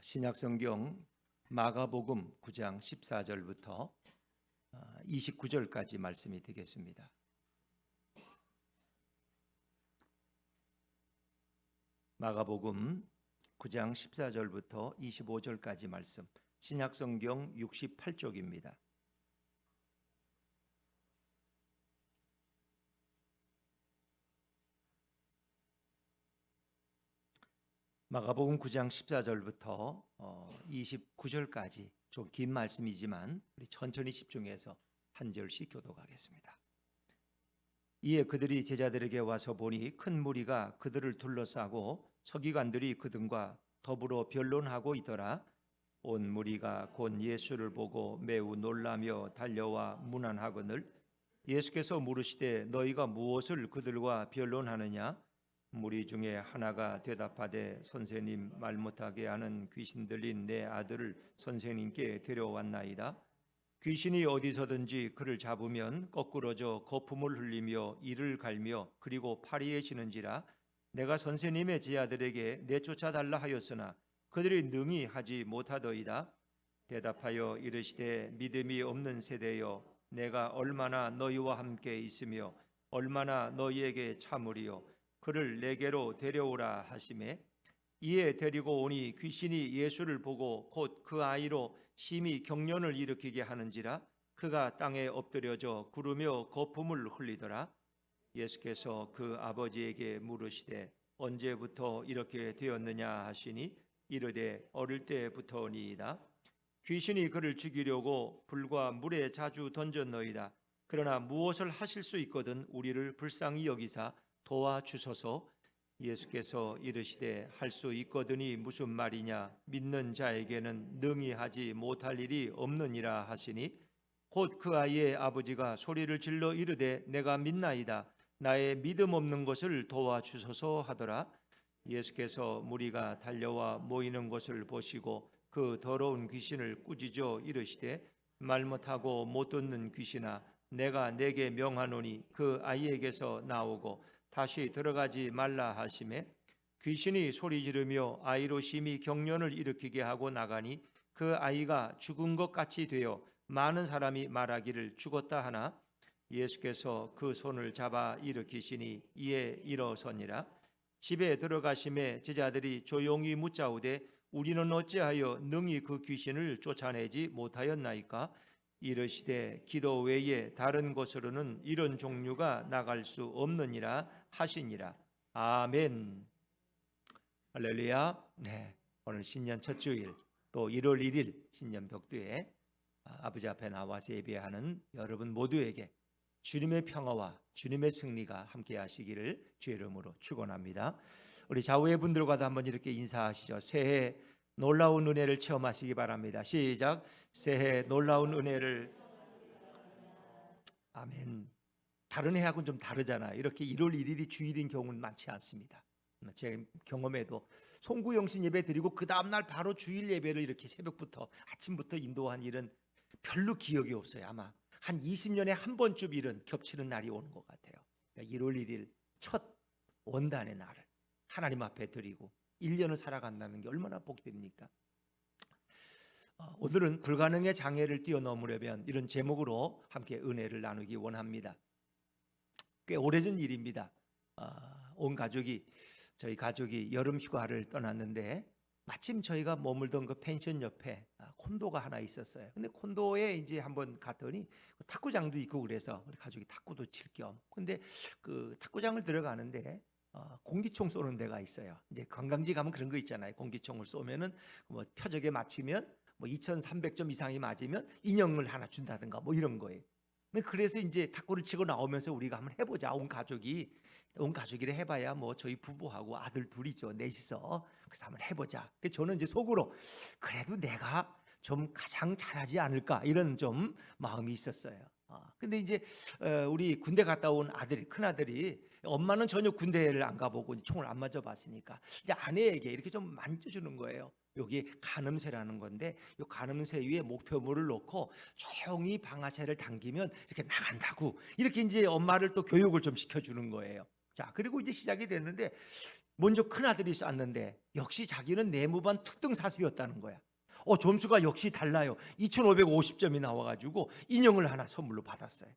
신약성경 마가복음 9장 14절부터 29절까지 말씀이 되겠습니다. 마가복음 9장 14절부터 25절까지 말씀, 신약성경 68쪽입니다. 마가복음 9장 14절부터 29절까지 좀 긴 말씀이지만 우리 천천히 집중해서 한 절씩 교독하겠습니다. 이에 그들이 제자들에게 와서 보니 큰 무리가 그들을 둘러싸고 서기관들이 그들과 더불어 변론하고 있더라. 온 무리가 곧 예수를 보고 매우 놀라며 달려와 문안하거늘 예수께서 물으시되 너희가 무엇을 그들과 변론하느냐? 무리 중에 하나가 대답하되 선생님, 말 못하게 하는 귀신 들린 내 아들을 선생님께 데려왔나이다. 귀신이 어디서든지 그를 잡으면 거꾸러져 거품을 흘리며 이를 갈며 그리고 파리에 지는지라. 내가 선생님의 제자들에게 내쫓아달라 하였으나 그들이 능히 하지 못하더이다. 대답하여 이르시되 믿음이 없는 세대여, 내가 얼마나 너희와 함께 있으며 얼마나 너희에게 참으리요. 그를 내게로 데려오라 하시매 이에 데리고 오니 귀신이 예수를 보고 곧 그 아이로 심히 경련을 일으키게 하는지라. 그가 땅에 엎드려져 구르며 거품을 흘리더라. 예수께서 그 아버지에게 물으시되 언제부터 이렇게 되었느냐 하시니 이르되 어릴 때부터니이다. 귀신이 그를 죽이려고 불과 물에 자주 던졌너이다. 그러나 무엇을 하실 수 있거든 우리를 불쌍히 여기사 도와주소서. 예수께서 이르시되 할 수 있거든이 무슨 말이냐? 믿는 자에게는 능히 하지 못할 일이 없느니라 하시니 곧 그 아이의 아버지가 소리를 질러 이르되 내가 믿나이다. 나의 믿음 없는 것을 도와주소서 하더라. 예수께서 무리가 달려와 모이는 것을 보시고 그 더러운 귀신을 꾸짖어 이르시되 말 못하고 못 듣는 귀신아, 내가 내게 명하노니 그 아이에게서 나오고 다시 들어가지 말라 하시매 귀신이 소리 지르며 아이로 심히 경련을 일으키게 하고 나가니 그 아이가 죽은 것 같이 되어 많은 사람이 말하기를 죽었다 하나 예수께서 그 손을 잡아 일으키시니 이에 일어서니라. 집에 들어가심에 제자들이 조용히 묻자오되 우리는 어찌하여 능히 그 귀신을 쫓아내지 못하였나이까? 이르시되 기도 외에 다른 곳으로는 이런 종류가 나갈 수 없느니라 하시니라. 아멘. 할렐루야. 네, 오늘 신년 첫 주일 또 1월 1일 신년 벽두에 아버지 앞에 나와서 예배하는 여러분 모두에게 주님의 평화와 주님의 승리가 함께 하시기를 주의 이름으로 축원합니다. 우리 좌우의 분들과도 한번 이렇게 인사하시죠. 새해 놀라운 은혜를 체험하시기 바랍니다. 시작. 새해 놀라운 은혜를. 아멘. 다른 해하고는 좀 다르잖아요. 이렇게 1월 1일이 주일인 경우는 많지 않습니다. 제 경험에도 송구영신 예배 드리고 그 다음날 바로 주일 예배를 이렇게 새벽부터 아침부터 인도한 일은 별로 기억이 없어요. 아마 한 20년에 한 번쯤 일은 겹치는 날이 오는 것 같아요. 그러니까 1월 1일 첫 원단의 날을 하나님 앞에 드리고 1년을 살아간다는 게 얼마나 복됩니까? 오늘은 불가능의 장애를 뛰어넘으려면 이런 제목으로 함께 은혜를 나누기 원합니다. 꽤 오래전 일입니다. 저희 가족이 여름 휴가를 떠났는데 마침 저희가 머물던 그 펜션 옆에 콘도가 하나 있었어요. 근데 콘도에 이제 한번 갔더니 탁구장도 있고 그래서 우리 가족이 탁구도 칠 겸. 근데 그 탁구장을 들어가는데 공기총 쏘는 데가 있어요. 이제 관광지 가면 그런 거 있잖아요. 공기총을 쏘면은 뭐 표적에 맞추면 뭐 2,300점 이상이 맞으면 인형을 하나 준다든가 뭐 이런 거예요. 그래서 이제 탁구를 치고 나오면서 우리가 한번 해보자. 온 가족이래 해봐야 뭐 저희 부부하고 아들 둘이죠. 넷이서. 그래서 한번 해보자. 저는 이제 속으로 그래도 내가 좀 가장 잘하지 않을까 이런 좀 마음이 있었어요. 근데 이제 우리 군대 갔다 온 큰 아들이 엄마는 전혀 군대를 안 가보고 총을 안 맞아봤으니까 이제 아내에게 이렇게 좀 만져주는 거예요. 여기 가늠쇠라는 건데 이 가늠쇠 위에 목표물을 놓고 조용히 방아쇠를 당기면 이렇게 나간다고 이렇게 이제 엄마를 또 교육을 좀 시켜주는 거예요. 자, 그리고 이제 시작이 됐는데 먼저 큰아들이 쐈는데 역시 자기는 내무반 특등사수였다는 거야. 점수가 역시 달라요. 2550점이 나와가지고 인형을 하나 선물로 받았어요.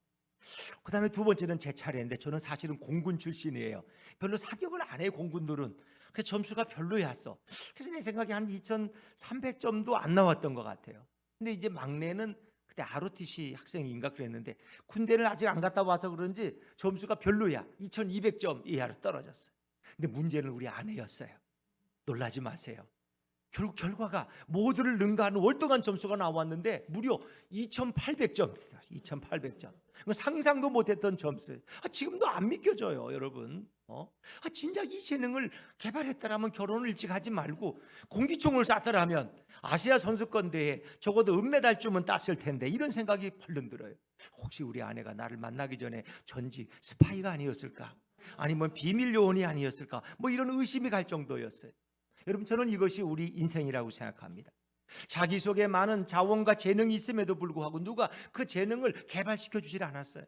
그 다음에 두 번째는 제 차례인데 저는 사실은 공군 출신이에요. 별로 사격을 안 해요, 공군들은. 그래서 점수가 별로였어. 그래서 내 생각에 한 2300점도 안 나왔던 것 같아요. 근데 이제 막내는 그때 ROTC 학생인가 그랬는데 군대를 아직 안 갔다 와서 그런지 점수가 별로야. 2200점 이하로 떨어졌어요. 근데 문제는 우리 아내였어요. 놀라지 마세요. 결국 결과가 모두를 능가하는 월등한 점수가 나왔는데 무려 2800점입니다. 2800점. 상상도 못했던 점수. 지금도 안 믿겨져요, 여러분. 진짜 이 재능을 개발했다라면 결혼을 일찍 하지 말고 공기총을 쐈더라면 아시아 선수권 대회에 적어도 은메달쯤은 땄을 텐데, 이런 생각이 벌렁 들어요. 혹시 우리 아내가 나를 만나기 전에 전직 스파이가 아니었을까? 아니면 비밀 요원이 아니었을까? 뭐 이런 의심이 갈 정도였어요. 여러분, 저는 이것이 우리 인생이라고 생각합니다. 자기 속에 많은 자원과 재능이 있음에도 불구하고 누가 그 재능을 개발시켜 주질 않았어요.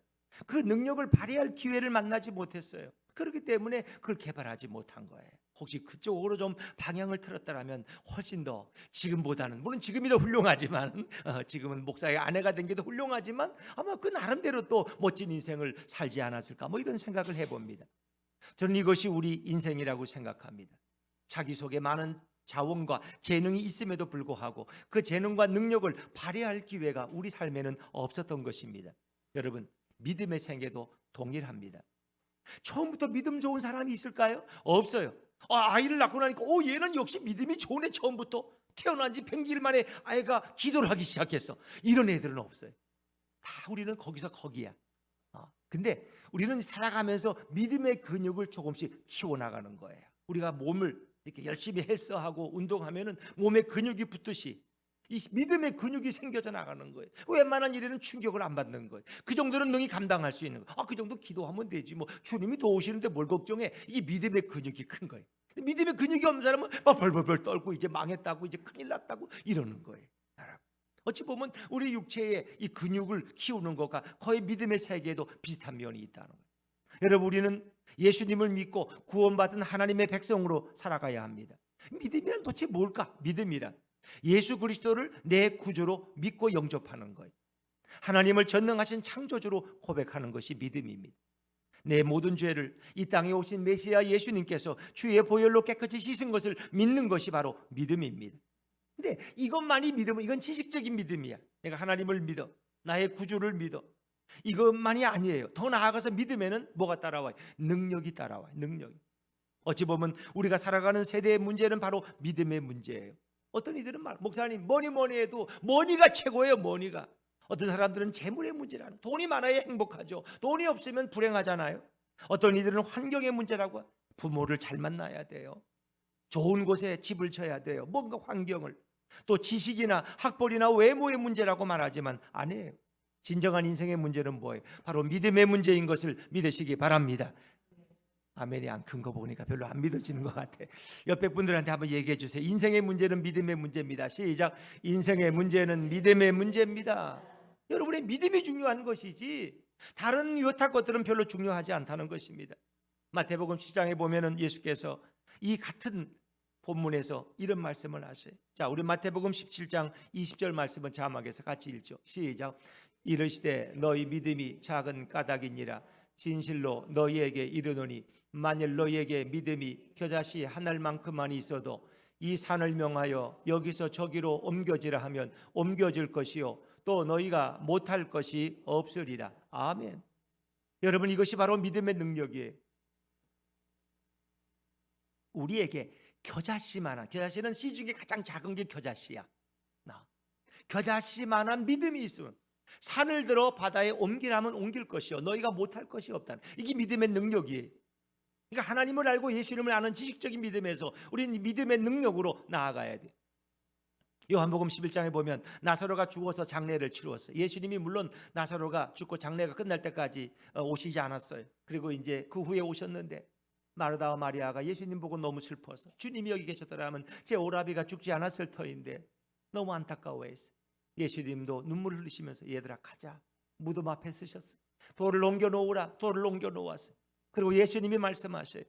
그 능력을 발휘할 기회를 만나지 못했어요. 그렇기 때문에 그걸 개발하지 못한 거예요. 혹시 그쪽으로 좀 방향을 틀었다면 훨씬 더 지금보다는, 물론 지금이 더 훌륭하지만, 지금은 목사의 아내가 된 게 더 훌륭하지만 아마 그 나름대로 또 멋진 인생을 살지 않았을까, 뭐 이런 생각을 해봅니다. 저는 이것이 우리 인생이라고 생각합니다. 자기 속에 많은 자원과 재능이 있음에도 불구하고 그 재능과 능력을 발휘할 기회가 우리 삶에는 없었던 것입니다. 여러분, 믿음의 생애도 동일합니다. 처음부터 믿음 좋은 사람이 있을까요? 없어요. 아이를 낳고 나니까 얘는 역시 믿음이 좋네. 처음부터 태어난 지 100일 만에 아이가 기도를 하기 시작했어. 이런 애들은 없어요. 다 우리는 거기서 거기야. 근데 우리는 살아가면서 믿음의 근육을 조금씩 키워나가는 거예요. 우리가 몸을 이렇게 열심히 헬스하고 운동하면은 몸에 근육이 붙듯이 이 믿음의 근육이 생겨져 나가는 거예요. 웬만한 일에는 충격을 안 받는 거예요. 그 정도는 능히 감당할 수 있는 거예요. 그 정도 기도하면 되지. 뭐 주님이 도우시는데 뭘 걱정해. 이게 믿음의 근육이 큰 거예요. 믿음의 근육이 없는 사람은 막 벌벌벌 떨고 이제 망했다고, 이제 큰일 났다고 이러는 거예요. 어찌 보면 우리 육체의 이 근육을 키우는 것과 거의 믿음의 세계에도 비슷한 면이 있다는 거예요. 여러분, 우리는 예수님을 믿고 구원받은 하나님의 백성으로 살아가야 합니다. 믿음이란 도대체 뭘까? 믿음이란 예수 그리스도를 내 구주로 믿고 영접하는 거예요. 하나님을 전능하신 창조주로 고백하는 것이 믿음입니다. 내 모든 죄를 이 땅에 오신 메시아 예수님께서 주의 보혈로 깨끗이 씻은 것을 믿는 것이 바로 믿음입니다. 근데 이것만이 믿음은, 이건 지식적인 믿음이야. 내가 하나님을 믿어, 나의 구주를 믿어, 이것만이 아니에요. 더 나아가서 믿음에는 뭐가 따라와요? 능력이 따라와요. 능력이. 어찌 보면 우리가 살아가는 세대의 문제는 바로 믿음의 문제예요. 어떤 이들은 목사님 뭐니 해도 머니가 최고예요. 머니가. 어떤 사람들은 재물의 문제라는, 돈이 많아야 행복하죠. 돈이 없으면 불행하잖아요. 어떤 이들은 환경의 문제라고, 부모를 잘 만나야 돼요. 좋은 곳에 집을 져야 돼요. 뭔가 환경을. 또 지식이나 학벌이나 외모의 문제라고 말하지만 아니에요. 진정한 인생의 문제는 뭐예요? 바로 믿음의 문제인 것을 믿으시기 바랍니다. 아멘이 안 큰 거 보니까 별로 안 믿어지는 것 같아. 옆에 분들한테 한번 얘기해 주세요. 인생의 문제는 믿음의 문제입니다. 시작. 인생의 문제는 믿음의 문제입니다. 여러분의 믿음이 중요한 것이지 다른 여타 것들은 별로 중요하지 않다는 것입니다. 마태복음 7장에 보면은 예수께서 이 같은 본문에서 이런 말씀을 하세요. 자, 우리 마태복음 17장 20절 말씀은 자막에서 같이 읽죠. 시작. 이르시되 너희 믿음이 작은 까닭이니라. 진실로 너희에게 이르노니 만일 너희에게 믿음이 겨자씨 한 알만큼만 있어도 이 산을 명하여 여기서 저기로 옮겨지라 하면 옮겨질 것이요 또 너희가 못할 것이 없으리라. 아멘. 여러분, 이것이 바로 믿음의 능력이에요. 우리에게 겨자씨만한, 겨자씨는 씨 중에 가장 작은 게 겨자씨야. 겨자씨만한 믿음이 있으면 산을 들어 바다에 옮기라면 옮길 것이요 너희가 못할 것이 없다는, 이게 믿음의 능력이에요. 그러니까 하나님을 알고 예수님을 아는 지식적인 믿음에서 우리는 믿음의 능력으로 나아가야 돼. 요한복음 11장에 보면 나사로가 죽어서 장례를 치루었어요. 예수님이 물론 나사로가 죽고 장례가 끝날 때까지 오시지 않았어요. 그리고 이제 그 후에 오셨는데 마르다와 마리아가 예수님 보고 너무 슬퍼서, 주님이 여기 계셨더라면 제 오라비가 죽지 않았을 터인데 너무 안타까워했어요. 예수님도 눈물을 흘리시면서 얘들아 가자, 무덤 앞에 서셨어요. 돌을 옮겨 놓으라. 돌을 옮겨 놓았어요. 그리고 예수님이 말씀하셔요.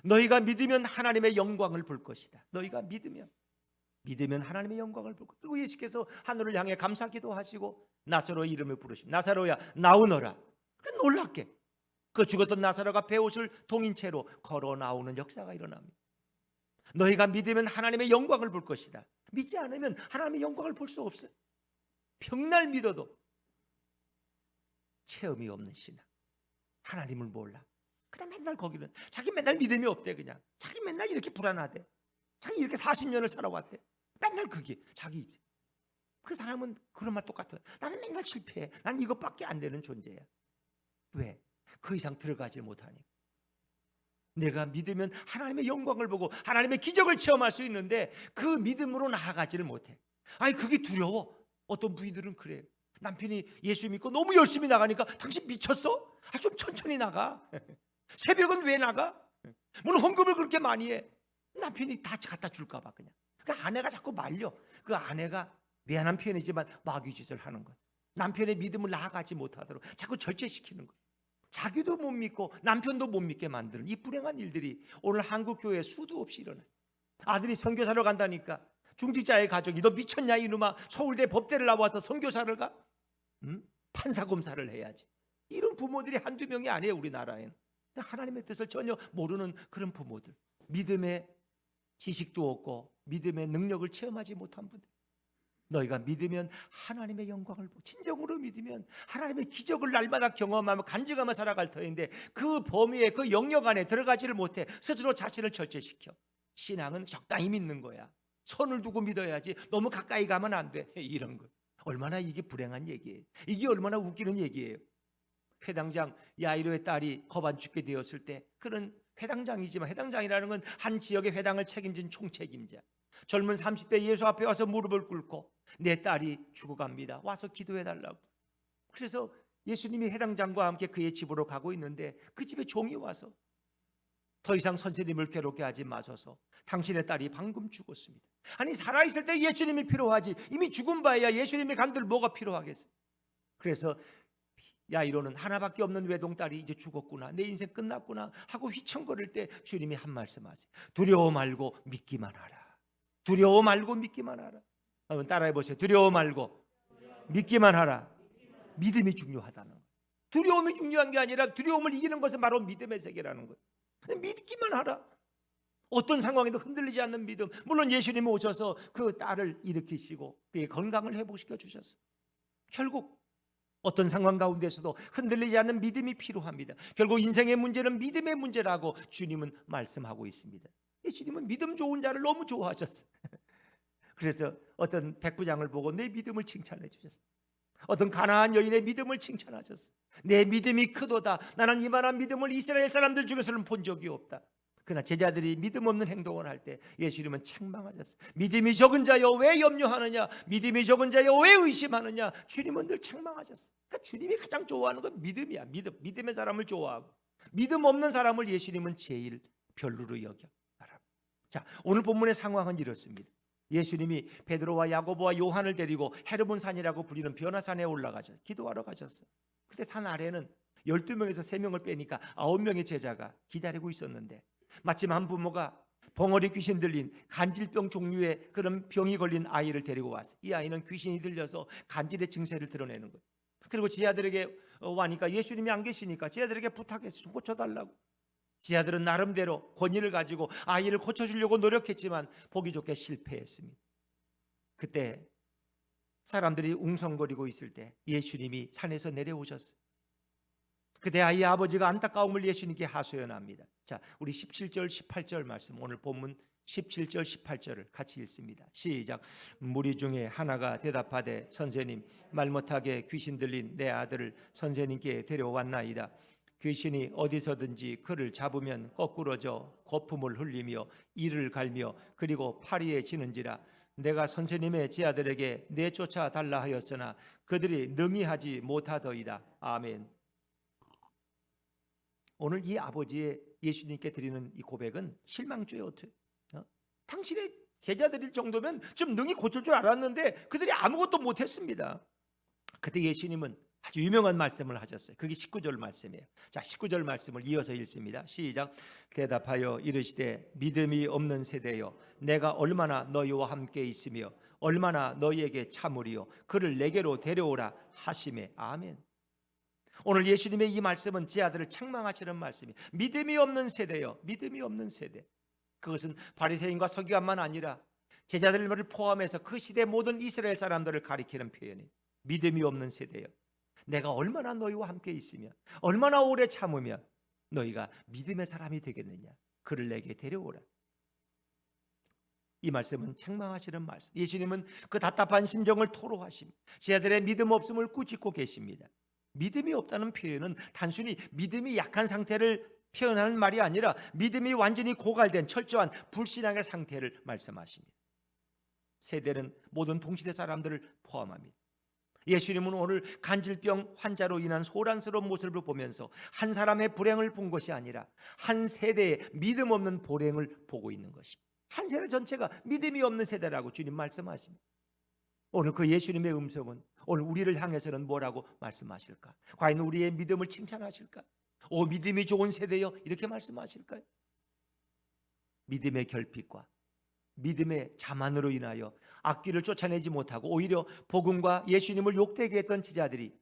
너희가 믿으면 하나님의 영광을 볼 것이다. 너희가 믿으면 하나님의 영광을 볼 것이다. 그리고 예수께서 하늘을 향해 감사기도 하시고 나사로의 이름을 부르시고 나사로야 나오너라. 놀랍게 그 죽었던 나사로가 베옷을 동인 채로 걸어 나오는 역사가 일어납니다. 너희가 믿으면 하나님의 영광을 볼 것이다. 믿지 않으면 하나님의 영광을 볼 수 없어요. 평날 믿어도 체험이 없는 신앙. 하나님을 몰라. 그다음 맨날 거기는 자기 맨날 믿음이 없대. 그냥 자기 맨날 이렇게 불안하대. 자기 이렇게 40년을 살아왔대. 맨날 그게 자기. 그 사람은 그런 말 똑같아. 나는 맨날 실패해. 난 이것밖에 안 되는 존재야. 왜? 그 이상 들어가지 못하니까. 내가 믿으면 하나님의 영광을 보고 하나님의 기적을 체험할 수 있는데 그 믿음으로 나아가지를 못해. 아니 그게 두려워. 어떤 부인들은 그래요. 남편이 예수 믿고 너무 열심히 나가니까 당신 미쳤어? 좀 천천히 나가. 새벽은 왜 나가? 물론 헌금을 그렇게 많이 해. 남편이 다 갖다 줄까 봐 그냥. 그 아내가 자꾸 말려. 그 아내가 미안한 표현이지만 마귀짓을 하는 것. 남편의 믿음을 나아가지 못하도록 자꾸 절제시키는 것. 자기도 못 믿고 남편도 못 믿게 만드는 이 불행한 일들이 오늘 한국 교회에 수도 없이 일어나요. 아들이 선교사로 간다니까 중직자의 가족이 너 미쳤냐 이놈아, 서울대 법대를 나와서 선교사를 가? 판사검사를 해야지. 이런 부모들이 한두 명이 아니에요. 우리나라에는 하나님의 뜻을 전혀 모르는 그런 부모들, 믿음의 지식도 없고 믿음의 능력을 체험하지 못한 분들. 너희가 믿으면 하나님의 영광을 보고 진정으로 믿으면 하나님의 기적을 날마다 경험하며 간증하며 살아갈 터인데 그 범위에 그 영역 안에 들어가지를 못해. 스스로 자신을 절제시켜. 신앙은 적당히 믿는 거야. 선을 두고 믿어야지 너무 가까이 가면 안 돼. 이런 거 얼마나 이게 불행한 얘기예요. 이게 얼마나 웃기는 얘기예요. 회당장 야이로의 딸이 거반 죽게 되었을 때 그런 회당장이지만 회당장이라는 건 한 지역의 회당을 책임진 총책임자. 젊은 30대 예수 앞에 와서 무릎을 꿇고 내 딸이 죽어갑니다. 와서 기도해달라고. 그래서 예수님이 회당장과 함께 그의 집으로 가고 있는데 그 집에 종이 와서 더 이상 선생님을 괴롭게 하지 마소서. 당신의 딸이 방금 죽었습니다. 아니 살아있을 때 예수님이 필요하지 이미 죽은 바에야 예수님이 간들 뭐가 필요하겠어. 그래서 야이로는 하나밖에 없는 외동딸이 이제 죽었구나, 내 인생 끝났구나 하고 휘청거릴 때 주님이 한 말씀 하세요. 두려워 말고 믿기만 하라. 두려워 말고 믿기만 하라. 한번 따라해 보세요. 두려워 말고 믿기만 하라. 믿음이 중요하다는 거예요. 두려움이 중요한 게 아니라 두려움을 이기는 것은 바로 믿음의 세계라는 거예요. 믿기만 하라. 어떤 상황에도 흔들리지 않는 믿음. 물론 예수님이 오셔서 그 딸을 일으키시고 그의 건강을 회복시켜 주셨어요. 결국 어떤 상황 가운데서도 흔들리지 않는 믿음이 필요합니다. 결국 인생의 문제는 믿음의 문제라고 주님은 말씀하고 있습니다. 예수님은 믿음 좋은 자를 너무 좋아하셨어요. 그래서 어떤 백부장을 보고 내 믿음을 칭찬해 주셨어요. 어떤 가나안 여인의 믿음을 칭찬하셨어요. 내 믿음이 크도다. 나는 이만한 믿음을 이스라엘 사람들 중에서는 본 적이 없다. 그러나 제자들이 믿음 없는 행동을 할 때 예수님은 책망하셨어요. 믿음이 적은 자여 왜 염려하느냐, 믿음이 적은 자여 왜 의심하느냐. 주님은 늘 책망하셨어요. 그러니까 주님이 가장 좋아하는 건 믿음이야. 믿음의 사람을 좋아하고 믿음 없는 사람을 예수님은 제일 별로로 여겨. 자, 오늘 본문의 상황은 이렇습니다. 예수님이 베드로와 야고보와 요한을 데리고 헤르몬 산이라고 불리는 변화산에 올라가셔 기도하러 가셨어요. 그때 산 아래는 12명에서 3명을 빼니까 9명의 제자가 기다리고 있었는데 마침 한 부모가 벙어리 귀신 들린 간질병 종류의 그런 병이 걸린 아이를 데리고 왔어요. 이 아이는 귀신이 들려서 간질의 증세를 드러내는 거예요. 그리고 지하들에게 와니까 예수님이 안 계시니까 지하들에게 부탁했어요. 고쳐달라고. 지하들은 나름대로 권위를 가지고 아이를 고쳐주려고 노력했지만 보기 좋게 실패했습니다. 그때 사람들이 웅성거리고 있을 때 예수님이 산에서 내려오셨어요. 그때 아이의 아버지가 안타까움을 예수님께 하소연합니다. 자, 우리 17절 18절 말씀, 오늘 본문 17절 18절을 같이 읽습니다. 시작. 무리 중에 하나가 대답하되 선생님, 말 못하게 귀신 들린 내 아들을 선생님께 데려왔나이다. 귀신이 어디서든지 그를 잡으면 거꾸러져 거품을 흘리며 이를 갈며 그리고 파리에 지는지라. 내가 선생님의 제자들에게 내쫓아 달라 하였으나 그들이 능히 하지 못하더이다. 아멘. 오늘 이 아버지의 예수님께 드리는 이 고백은 실망조예요. 당신의 제자들일 정도면 좀 능히 고칠 줄 알았는데 그들이 아무것도 못했습니다. 그때 예수님은 아주 유명한 말씀을 하셨어요. 그게 19절 말씀이에요. 자, 19절 말씀을 이어서 읽습니다. 시작. 대답하여 이르시되 믿음이 없는 세대여 내가 얼마나 너희와 함께 있으며 얼마나 너희에게 참으리요 그를 내게로 데려오라 하시매. 아멘. 오늘 예수님의 이 말씀은 제 아들을 책망하시는 말씀이에요. 믿음이 없는 세대여, 믿음이 없는 세대. 그것은 바리새인과 서기관만 아니라 제자들을 포함해서 그 시대 모든 이스라엘 사람들을 가리키는 표현이에요. 믿음이 없는 세대여 내가 얼마나 너희와 함께 있으며 얼마나 오래 참으며 너희가 믿음의 사람이 되겠느냐 그를 내게 데려오라. 이 말씀은 책망하시는 말씀. 예수님은 그 답답한 심정을 토로하십니다. 제자들의 믿음 없음을 꾸짖고 계십니다. 믿음이 없다는 표현은 단순히 믿음이 약한 상태를 표현하는 말이 아니라 믿음이 완전히 고갈된 철저한 불신앙의 상태를 말씀하십니다. 세대는 모든 동시대 사람들을 포함합니다. 예수님은 오늘 간질병 환자로 인한 소란스러운 모습을 보면서 한 사람의 불행을 본 것이 아니라 한 세대의 믿음 없는 불행을 보고 있는 것입니다. 한 세대 전체가 믿음이 없는 세대라고 주님 말씀하십니다. 오늘 그 예수님의 음성은 오늘 우리를 향해서는 뭐라고 말씀하실까? 과연 우리의 믿음을 칭찬하실까? 오 믿음이 좋은 세대여 이렇게 말씀하실까요? 믿음의 결핍과 믿음의 자만으로 인하여 악귀를 쫓아내지 못하고 오히려 복음과 예수님을 욕되게 했던 제자들이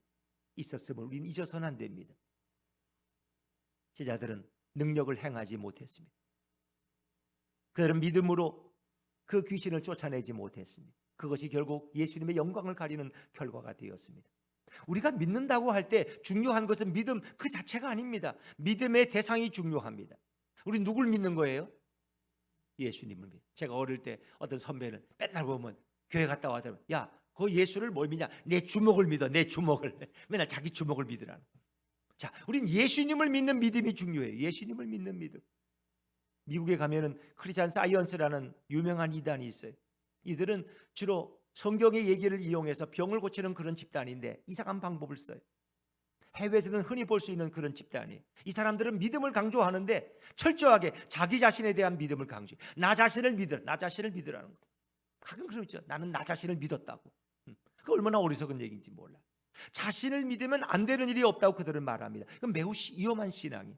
있었음을 우리는 잊어서는 안 됩니다. 제자들은 능력을 행하지 못했습니다. 그들은 믿음으로 그 귀신을 쫓아내지 못했습니다. 그것이 결국 예수님의 영광을 가리는 결과가 되었습니다. 우리가 믿는다고 할 때 중요한 것은 믿음 그 자체가 아닙니다. 믿음의 대상이 중요합니다. 우리 누굴 믿는 거예요? 예수님을 믿어요. 제가 어릴 때 어떤 선배는 맨날 보면 교회 갔다 와서 야, 그 예수를 뭘 믿냐? 내 주먹을 믿어. 내 주먹을. 맨날 자기 주먹을 믿으라는. 자, 우린 예수님을 믿는 믿음이 중요해요. 예수님을 믿는 믿음. 미국에 가면은 크리스찬 사이언스라는 유명한 이단이 있어요. 이들은 주로 성경의 얘기를 이용해서 병을 고치는 그런 집단인데 이상한 방법을 써요. 해외에서는 흔히 볼 수 있는 그런 집단이에요. 이 사람들은 믿음을 강조하는데 철저하게 자기 자신에 대한 믿음을 강조해요. 나 자신을 믿으라. 나 자신을 믿으라는 거예요. 가끔 그러죠. 나는 나 자신을 믿었다고. 그 얼마나 어리석은 얘기인지 몰라. 자신을 믿으면 안 되는 일이 없다고 그들은 말합니다. 그건 매우 위험한 신앙이에요.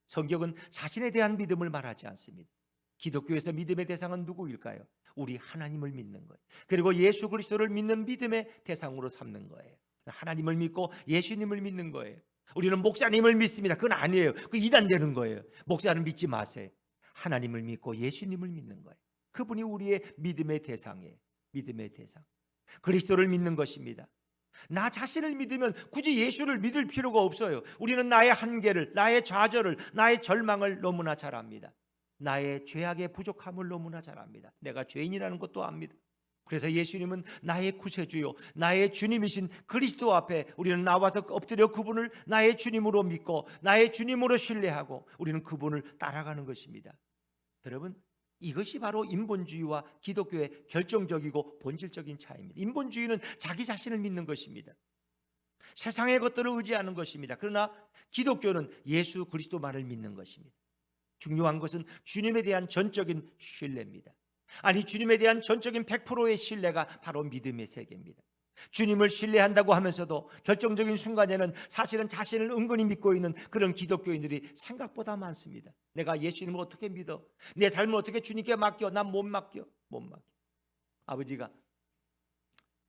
성경은 자신에 대한 믿음을 말하지 않습니다. 기독교에서 믿음의 대상은 누구일까요? 우리 하나님을 믿는 거예요. 그리고 예수 그리스도를 믿는 믿음의 대상으로 삼는 거예요. 하나님을 믿고 예수님을 믿는 거예요. 우리는 목사님을 믿습니다. 그건 아니에요. 그 이단되는 거예요. 목사는 믿지 마세요. 하나님을 믿고 예수님을 믿는 거예요. 그분이 우리의 믿음의 대상이에요. 믿음의 대상. 그리스도를 믿는 것입니다. 나 자신을 믿으면 굳이 예수를 믿을 필요가 없어요. 우리는 나의 한계를, 나의 좌절을, 나의 절망을 너무나 잘 압니다. 나의 죄악의 부족함을 너무나 잘 압니다. 내가 죄인이라는 것도 압니다. 그래서 예수님은 나의 구세주요, 나의 주님이신 그리스도 앞에 우리는 나와서 엎드려 그분을 나의 주님으로 믿고 나의 주님으로 신뢰하고 우리는 그분을 따라가는 것입니다. 여러분, 이것이 바로 인본주의와 기독교의 결정적이고 본질적인 차이입니다. 인본주의는 자기 자신을 믿는 것입니다. 세상의 것들을 의지하는 것입니다. 그러나 기독교는 예수 그리스도만을 믿는 것입니다. 중요한 것은 주님에 대한 전적인 신뢰입니다. 아니, 주님에 대한 전적인 100%의 신뢰가 바로 믿음의 세계입니다. 주님을 신뢰한다고 하면서도 결정적인 순간에는 사실은 자신을 은근히 믿고 있는 그런 기독교인들이 생각보다 많습니다. 내가 예수님을 어떻게 믿어? 내 삶을 어떻게 주님께 맡겨? 난 못 맡겨. 못 맡겨. 아버지가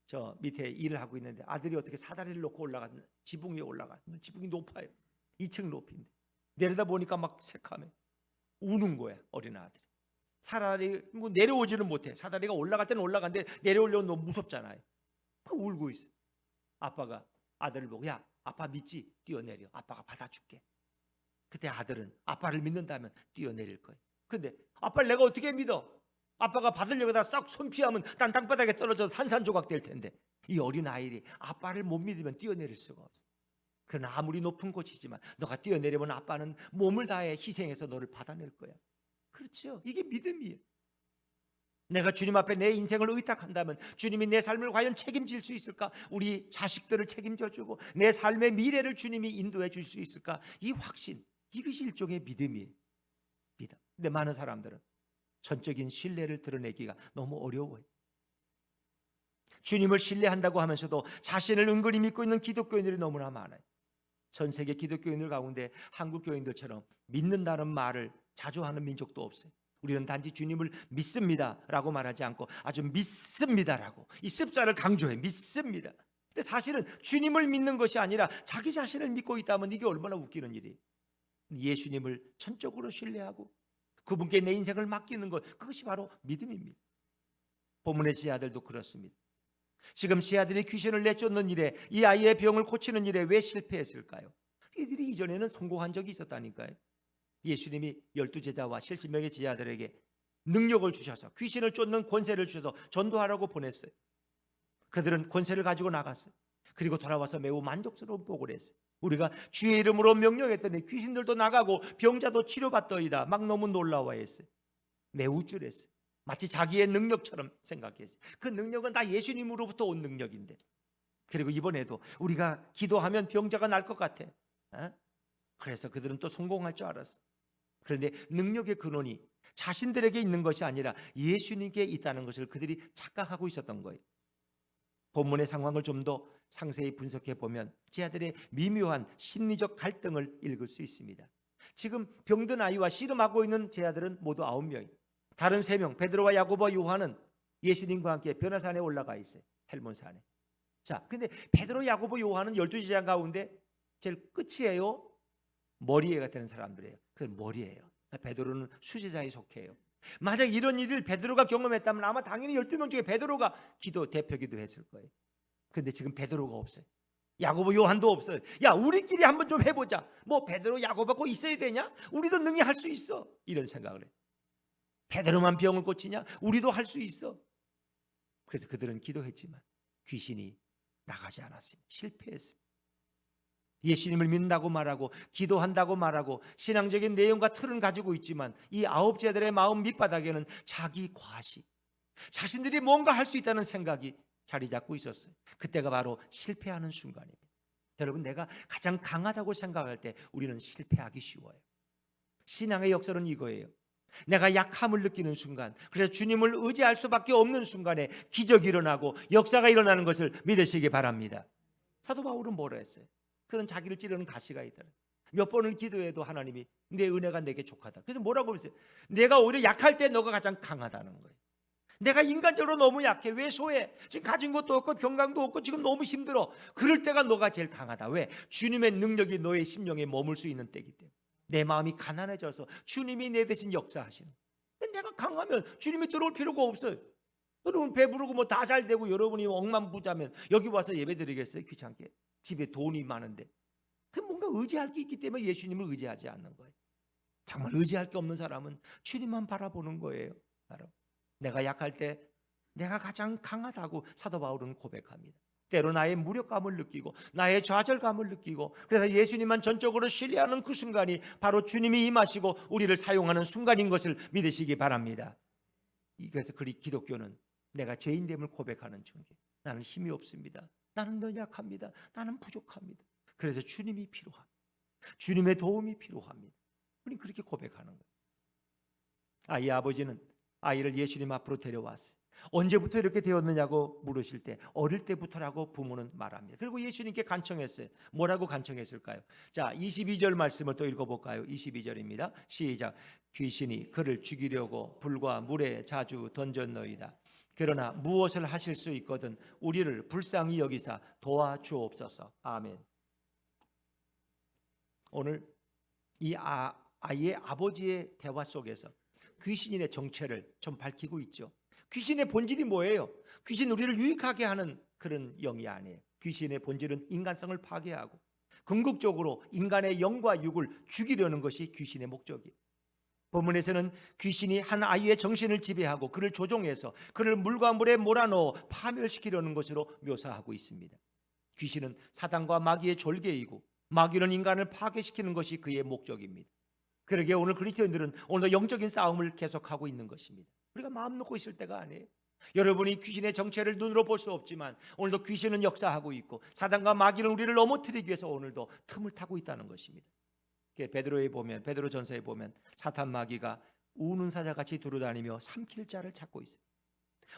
저 밑에 일을 하고 있는데 아들이 어떻게 사다리를 놓고 올라갔는 지붕 위에 올라가. 지붕이 높아요. 2층 높이인데 내려다 보니까 막 새카매. 우는 거야, 어린 아들이. 사다리 뭐 내려오지는 못해. 사다리가 올라갈 때는 올라가는데 내려오려면 너무 무섭잖아요. 울고 있어. 아빠가 아들을 보고 야, 아빠 믿지? 뛰어내려. 아빠가 받아줄게. 그때 아들은 아빠를 믿는다면 뛰어내릴 거예요. 근데 아빠를 내가 어떻게 믿어? 아빠가 받으려고 다 싹 손피하면 난 땅바닥에 떨어져서 산산조각 될 텐데 이 어린 아이들이 아빠를 못 믿으면 뛰어내릴 수가 없어. 그러나 아무리 높은 곳이지만 너가 뛰어내려면 아빠는 몸을 다해 희생해서 너를 받아낼 거야. 그렇죠. 이게 믿음이에요. 내가 주님 앞에 내 인생을 의탁한다면 주님이 내 삶을 과연 책임질 수 있을까? 우리 자식들을 책임져주고 내 삶의 미래를 주님이 인도해 줄 수 있을까? 이 확신, 이것이 일종의 믿음이에요. 믿음. 근데 많은 사람들은 전적인 신뢰를 드러내기가 너무 어려워요. 주님을 신뢰한다고 하면서도 자신을 은근히 믿고 있는 기독교인들이 너무나 많아요. 전 세계 기독교인들 가운데 한국 교인들처럼 믿는다는 말을 자주 하는 민족도 없어요. 우리는 단지 주님을 믿습니다라고 말하지 않고 아주 믿습니다라고 이 습자를 강조해. 믿습니다. 근데 사실은 주님을 믿는 것이 아니라 자기 자신을 믿고 있다면 이게 얼마나 웃기는 일이에요. 예수님을 전적으로 신뢰하고 그분께 내 인생을 맡기는 것, 그것이 바로 믿음입니다. 본문의 지하들도 그렇습니다. 지금 지하들이 귀신을 내쫓는 일에, 이 아이의 병을 고치는 일에 왜 실패했을까요? 이들이 이전에는 성공한 적이 있었다니까요. 예수님이 12제자와 70명의 지하들에게 능력을 주셔서 귀신을 쫓는 권세를 주셔서 전도하라고 보냈어요. 그들은 권세를 가지고 나갔어요. 그리고 돌아와서 매우 만족스러운 보고를 했어요. 우리가 주의 이름으로 명령했더니 귀신들도 나가고 병자도 치료받더이다. 막 너무 놀라워했어요. 매우 우쭐했어요. 마치 자기의 능력처럼 생각했어요. 그 능력은 다 예수님으로부터 온 능력인데. 그리고 이번에도 우리가 기도하면 병자가 날 것 같아. 그래서 그들은 또 성공할 줄 알았어. 그런데 능력의 근원이 자신들에게 있는 것이 아니라 예수님께 있다는 것을 그들이 착각하고 있었던 거예요. 본문의 상황을 좀 더 상세히 분석해 보면 제자들의 미묘한 심리적 갈등을 읽을 수 있습니다. 지금 병든 아이와 씨름하고 있는 제자들은 모두 9명이에요. 다른 3명 베드로와 야고보와 요한은 예수님과 함께 변화산에 올라가 있어요. 헬몬산에. 자, 근데 베드로, 야고보, 요한은 12제자 가운데 제일 끝이에요. 머리에가 되는 사람들이에요. 그 머리예요. 베드로는 수제자에 속해요. 만약 이런 일을 베드로가 경험했다면 아마 당연히 12명 중에 베드로가 대표 기도했을 거예요. 근데 지금 베드로가 없어요. 야고보, 요한도 없어요. 야, 우리끼리 한번 좀 해보자. 뭐 베드로, 야고보 꼭 있어야 되냐? 우리도 능히 할 수 있어. 이런 생각을 해요. 베드로만 병을 고치냐? 우리도 할 수 있어. 그래서 그들은 기도했지만 귀신이 나가지 않았습니다. 실패했습니다. 예수님을 믿는다고 말하고 기도한다고 말하고 신앙적인 내용과 틀은 가지고 있지만 이 9제자들의 마음 밑바닥에는 자기 과시, 자신들이 뭔가 할 수 있다는 생각이 자리 잡고 있었어요. 그때가 바로 실패하는 순간입니다. 여러분, 내가 가장 강하다고 생각할 때 우리는 실패하기 쉬워요. 신앙의 역설은 이거예요. 내가 약함을 느끼는 순간, 그래서 주님을 의지할 수밖에 없는 순간에 기적이 일어나고 역사가 일어나는 것을 믿으시기 바랍니다. 사도 바울은 뭐라 했어요? 그는 자기를 찌르는 가시가 있더라. 몇 번을 기도해도 하나님이 내 은혜가 내게 족하다. 그래서 뭐라고 했어요? 내가 오히려 약할 때 너가 가장 강하다는 거예요. 내가 인간적으로 너무 약해. 왜 소해? 지금 가진 것도 없고 병강도 없고 지금 너무 힘들어. 그럴 때가 너가 제일 강하다. 왜? 주님의 능력이 너의 심령에 머물 수 있는 때이기 때문에. 내 마음이 가난해져서 주님이 내 대신 역사하시는. 내가 강하면 주님이 들어올 필요가 없어요. 여러분 배부르고 뭐 다 잘 되고 여러분이 억만부자면 여기 와서 예배 드리겠어요? 귀찮게. 집에 돈이 많은데. 그 뭔가 의지할 게 있기 때문에 예수님을 의지하지 않는 거예요. 정말 의지할 게 없는 사람은 주님만 바라보는 거예요. 내가 약할 때 내가 가장 강하다고 사도 바울은 고백합니다. 때로 나의 무력감을 느끼고 나의 좌절감을 느끼고 그래서 예수님만 전적으로 신뢰하는 그 순간이 바로 주님이 임하시고 우리를 사용하는 순간인 것을 믿으시기 바랍니다. 그래서 기독교는 내가 죄인됨을 고백하는 존재. 나는 힘이 없습니다. 나는 너무 약합니다. 나는 부족합니다. 그래서 주님이 필요합니다. 주님의 도움이 필요합니다. 우리는 그렇게 고백하는 거예요. 아이 아버지는 아이를 예수님 앞으로 데려왔어요. 언제부터 이렇게 되었느냐고 물으실 때 어릴 때부터라고 부모는 말합니다. 그리고 예수님께 간청했어요. 뭐라고 간청했을까요? 자, 22절 말씀을 또 읽어볼까요? 22절입니다. 시작. 귀신이 그를 죽이려고 불과 물에 자주 던졌노이다. 그러나 무엇을 하실 수 있거든 우리를 불쌍히 여기사 도와주옵소서. 아멘. 오늘 이 아이의 아버지의 대화 속에서 귀신의 정체를 좀 밝히고 있죠. 귀신의 본질이 뭐예요? 귀신 우리를 유익하게 하는 그런 영이 아니에요. 귀신의 본질은 인간성을 파괴하고 궁극적으로 인간의 영과 육을 죽이려는 것이 귀신의 목적이에요. 본문에서는 귀신이 한 아이의 정신을 지배하고 그를 조종해서 그를 물과 물에 몰아넣어 파멸시키려는 것으로 묘사하고 있습니다. 귀신은 사단과 마귀의 졸개이고 마귀는 인간을 파괴시키는 것이 그의 목적입니다. 그러기에 오늘 그리스도인들은 오늘도 영적인 싸움을 계속하고 있는 것입니다. 우리가 마음 놓고 있을 때가 아니에요. 여러분이 귀신의 정체를 눈으로 볼 수 없지만 오늘도 귀신은 역사하고 있고 사단과 마귀는 우리를 넘어뜨리기 위해서 오늘도 틈을 타고 있다는 것입니다. 베드로전서에 보면 사탄 마귀가 우는 사자같이 두루다니며 삼킬 자를 찾고 있어요.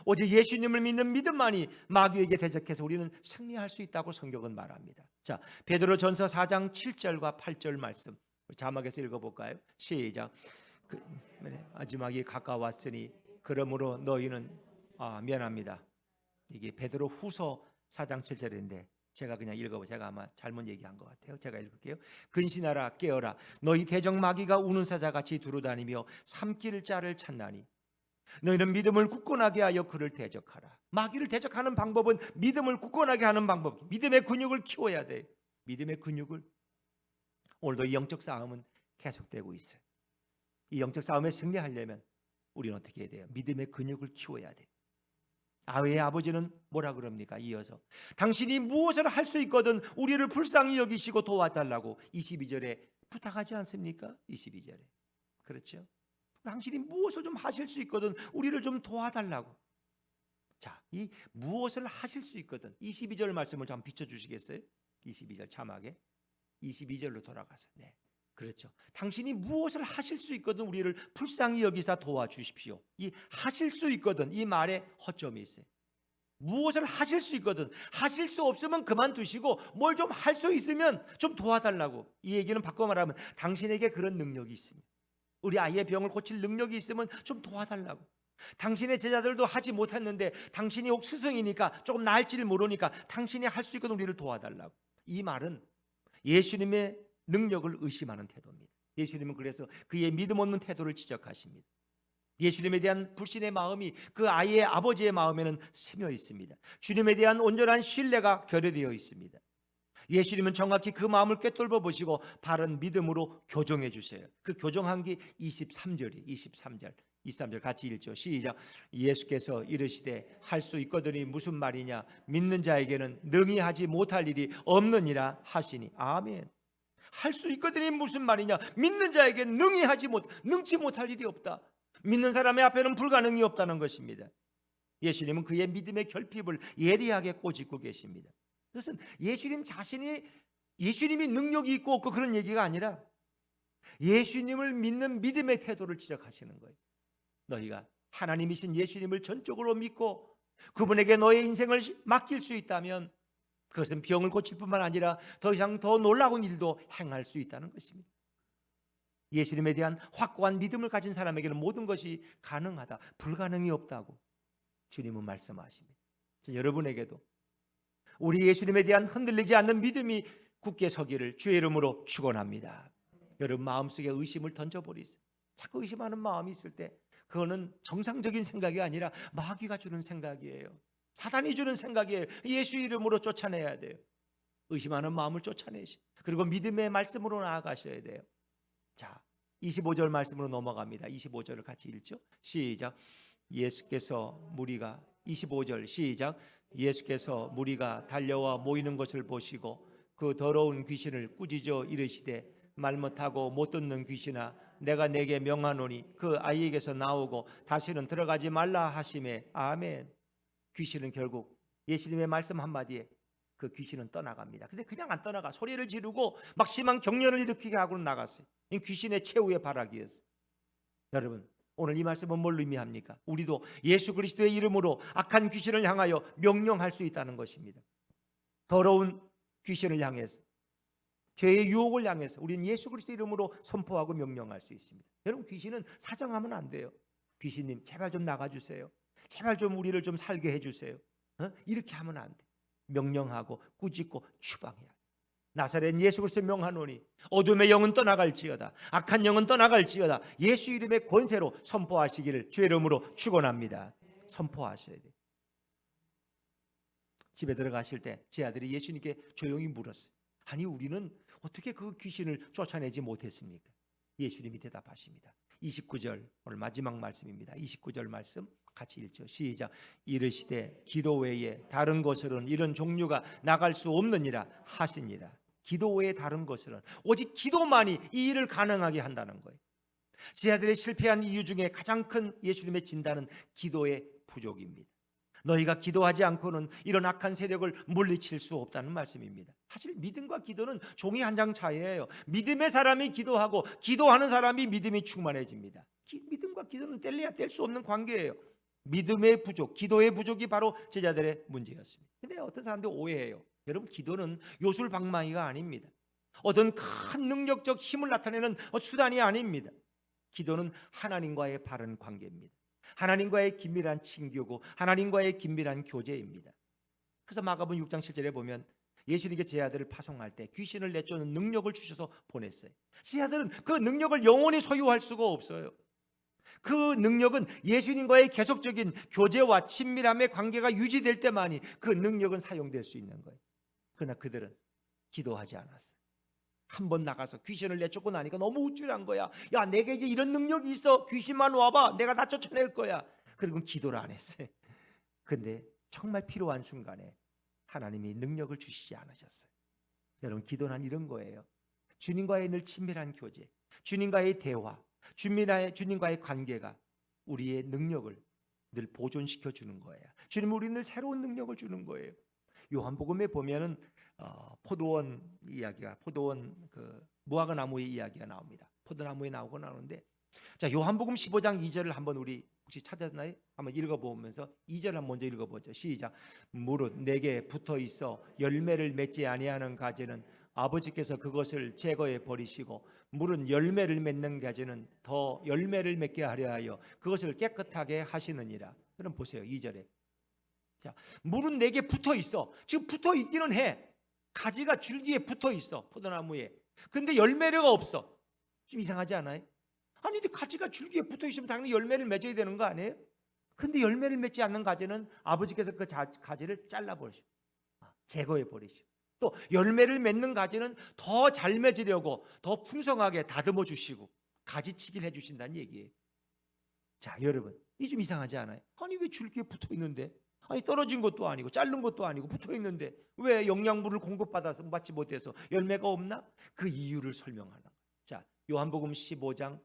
오직 예수님을 믿는 믿음만이 마귀에게 대적해서 우리는 승리할 수 있다고 성경은 말합니다. 자, 베드로전서 4장 7절과 8절 말씀 자막에서 읽어볼까요? 시작. 마지막이 가까웠으니 그러므로 너희는 미안합니다. 이게 베드로 후서 4장 7절인데 제가 그냥 읽어보. 제가 아마 잘못 얘기한 것 같아요. 제가 읽을게요. 근신하라 깨어라 너희 대적 마귀가 우는 사자같이 두루다니며 삼킬 자를 찾나니 너희는 믿음을 굳건하게 하여 그를 대적하라. 마귀를 대적하는 방법은 믿음을 굳건하게 하는 방법, 믿음의 근육을 키워야 돼. 믿음의 근육을. 오늘도 이 영적 싸움은 계속되고 있어요. 이 영적 싸움에 승리하려면 우리는 어떻게 해야 돼요? 믿음의 근육을 키워야 돼. 아외의 아버지는 뭐라 그럽니까? 이어서 당신이 무엇을 할 수 있거든 우리를 불쌍히 여기시고 도와달라고 22절에 부탁하지 않습니까? 22절에. 그렇죠? 당신이 무엇을 좀 하실 수 있거든 우리를 좀 도와달라고. 자, 이 무엇을 하실 수 있거든 22절 말씀을 좀 비춰주시겠어요? 22절 자막에 22절로 돌아가서. 네, 그렇죠. 당신이 무엇을 하실 수 있거든 우리를 불쌍히 여기사 도와주십시오. 이 하실 수 있거든 이 말에 허점이 있어요. 무엇을 하실 수 있거든, 하실 수 없으면 그만두시고 뭘 좀 할 수 있으면 좀 도와달라고. 이 얘기는 바꿔 말하면 당신에게 그런 능력이 있습니다. 우리 아이의 병을 고칠 능력이 있으면 좀 도와달라고. 당신의 제자들도 하지 못했는데 당신이 혹 스승이니까 조금 나을지를 모르니까 당신이 할 수 있거든 우리를 도와달라고. 이 말은 예수님의 능력을 의심하는 태도입니다. 예수님은 그래서 그의 믿음 없는 태도를 지적하십니다. 예수님에 대한 불신의 마음이 그 아이의 아버지의 마음에는 스며 있습니다. 주님에 대한 온전한 신뢰가 결여되어 있습니다. 예수님은 정확히 그 마음을 꿰뚫어 보시고 바른 믿음으로 교정해 주세요. 그 교정한 게 23절 같이 읽죠. 시작. 예수께서 이르시되 할 수 있거든이 무슨 말이냐 믿는 자에게는 능히 하지 못할 일이 없느니라 하시니. 아멘. 할 수 있거든이 무슨 말이냐 믿는 자에게 능치 못할 일이 없다. 믿는 사람의 앞에는 불가능이 없다는 것입니다. 예수님은 그의 믿음의 결핍을 예리하게 꼬집고 계십니다. 그것은 예수님 자신이 예수님이 능력이 있고 없고 그런 얘기가 아니라 예수님을 믿는 믿음의 태도를 지적하시는 거예요. 너희가 하나님이신 예수님을 전적으로 믿고 그분에게 너의 인생을 맡길 수 있다면 그것은 병을 고칠 뿐만 아니라 더 이상 더 놀라운 일도 행할 수 있다는 것입니다. 예수님에 대한 확고한 믿음을 가진 사람에게는 모든 것이 가능하다, 불가능이 없다고 주님은 말씀하십니다. 여러분에게도 우리 예수님에 대한 흔들리지 않는 믿음이 굳게 서기를 주의 이름으로 축원합니다. 여러분 마음속에 의심을 던져버리세요. 자꾸 의심하는 마음이 있을 때 그거는 정상적인 생각이 아니라 마귀가 주는 생각이에요. 사단이 주는 생각이에요. 예수 이름으로 쫓아내야 돼요. 의심하는 마음을 쫓아내시. 그리고 믿음의 말씀으로 나아가셔야 돼요. 자, 25절 말씀으로 넘어갑니다. 25절을 같이 읽죠. 시작. 예수께서 무리가 25절 시작. 예수께서 무리가 달려와 모이는 것을 보시고 그 더러운 귀신을 꾸짖어 이르시되 말 못하고 못 듣는 귀신아 내가 내게 명하노니 그 아이에게서 나오고 다시는 들어가지 말라 하시매. 아멘. 귀신은 결국 예수님의 말씀 한마디에 그 귀신은 떠나갑니다. 근데 그냥 안 떠나가. 소리를 지르고 막 심한 경련을 일으키게 하고는 나갔어요. 이 귀신의 최후의 발악이었어요. 여러분 오늘 이 말씀은 뭘 의미합니까? 우리도 예수 그리스도의 이름으로 악한 귀신을 향하여 명령할 수 있다는 것입니다. 더러운 귀신을 향해서 죄의 유혹을 향해서 우리는 예수 그리스도 이름으로 선포하고 명령할 수 있습니다. 여러분 귀신은 사정하면 안 돼요. 귀신님 제발 좀 나가주세요. 제발 좀 우리를 좀 살게 해주세요. 이렇게 하면 안 돼. 명령하고 꾸짖고 추방해야 돼. 나사렛 예수 그리스도 명하노니 어둠의 영은 떠나갈지어다 악한 영은 떠나갈지어다 예수 이름의 권세로 선포하시기를 주의 이름으로 축원합니다. 선포하셔야 돼. 집에 들어가실 때 제 아들이 예수님께 조용히 물었어요. 아니 우리는 어떻게 그 귀신을 쫓아내지 못했습니까? 예수님이 대답하십니다. 29절 오늘 마지막 말씀입니다. 29절 말씀 같이 읽죠. 시작. 이르시되 기도 외에 다른 것으로는 이런 종류가 나갈 수 없느니라 하시니라. 기도 외에 다른 것으로는 오직 기도만이 이 일을 가능하게 한다는 거예요. 제 아들의 실패한 이유 중에 가장 큰 예수님의 진단은 기도의 부족입니다. 너희가 기도하지 않고는 이런 악한 세력을 물리칠 수 없다는 말씀입니다. 사실 믿음과 기도는 종이 한 장 차이예요. 믿음의 사람이 기도하고 기도하는 사람이 믿음이 충만해집니다. 믿음과 기도는 뗄래야 뗄 수 없는 관계예요. 믿음의 부족, 기도의 부족이 바로 제자들의 문제였습니다. 근데 어떤 사람들이 오해해요. 여러분, 기도는 요술방망이가 아닙니다. 어떤 큰 능력적 힘을 나타내는 수단이 아닙니다. 기도는 하나님과의 바른 관계입니다. 하나님과의 긴밀한 친교고 하나님과의 긴밀한 교제입니다. 그래서 마가복음 6장 7절에 보면 예수님께 제 아들을 파송할 때 귀신을 내쫓는 능력을 주셔서 보냈어요. 제 아들은 그 능력을 영원히 소유할 수가 없어요. 그 능력은 예수님과의 계속적인 교제와 친밀함의 관계가 유지될 때만이 그 능력은 사용될 수 있는 거예요. 그러나 그들은 기도하지 않았어요. 한 번 나가서 귀신을 내쫓고 나니까 너무 우쭐한 거야. 야, 내게 이제 이런 능력이 있어. 귀신만 와봐. 내가 다 쫓아낼 거야. 그리고 기도를 안 했어요. 근데 정말 필요한 순간에 하나님이 능력을 주시지 않으셨어요. 여러분, 기도는 이런 거예요. 주님과의 늘 친밀한 교제, 주님과의 대화, 주님과의 관계가 우리의 능력을 늘 보존시켜 주는 거예요. 주님은 우리는 늘 새로운 능력을 주는 거예요. 요한복음에 보면은 포도원 이야기가, 포도원 그 무화과 나무의 이야기가 나옵니다. 포도나무에 나오고 나오는데, 자, 요한복음 15장 2절을 한번 우리 혹시 찾았나요? 한번 읽어보면서 2절 한번 먼저 읽어보죠. 시작. 무릇 내게 붙어 있어 열매를 맺지 아니하는 가지는 아버지께서 그것을 제거해 버리시고, 물은 열매를 맺는 가지는 더 열매를 맺게 하려 하여 그것을 깨끗하게 하시느니라. 그럼 보세요. 2절에. 자, 물은 내게 붙어 있어. 지금 붙어 있기는 해. 가지가 줄기에 붙어 있어, 포도나무에. 근데 열매가 없어. 좀 이상하지 않아요? 아니, 근데 가지가 줄기에 붙어 있으면 당연히 열매를 맺어야 되는 거 아니에요? 근데 열매를 맺지 않는 가지는 아버지께서 그 가지를 잘라버리시고 제거해 버리시고, 또 열매를 맺는 가지는 더 잘 맺으려고 더 풍성하게 다듬어 주시고 가지치기를 해주신다는 얘기예요. 자, 여러분, 이 좀 이상하지 않아요? 아니, 왜 줄기에 붙어 있는데, 아니 떨어진 것도 아니고 자른 것도 아니고 붙어 있는데 왜 영양분을 공급받아서 받지 못해서 열매가 없나? 그 이유를 설명하는 거예요. 자, 요한복음 15장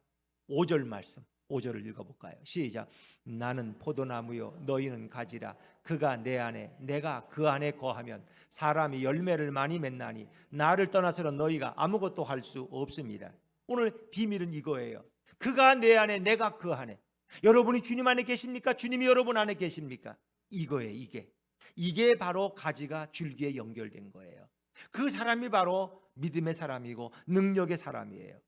5절 말씀, 5절을 읽어볼까요? 시작. 나는 포도나무요 너희는 가지라. 그가 내 안에 내가 그 안에 거하면 사람이 열매를 많이 맺나니 나를 떠나서는 너희가 아무것도 할 수 없습니다. 오늘 비밀은 이거예요. 그가 내 안에 내가 그 안에. 여러분이 주님 안에 계십니까? 주님이 여러분 안에 계십니까? 이거예요. 이게 바로 가지가 줄기에 연결된 거예요. 그 사람이 바로 믿음의 사람이고 능력의 사람이에요.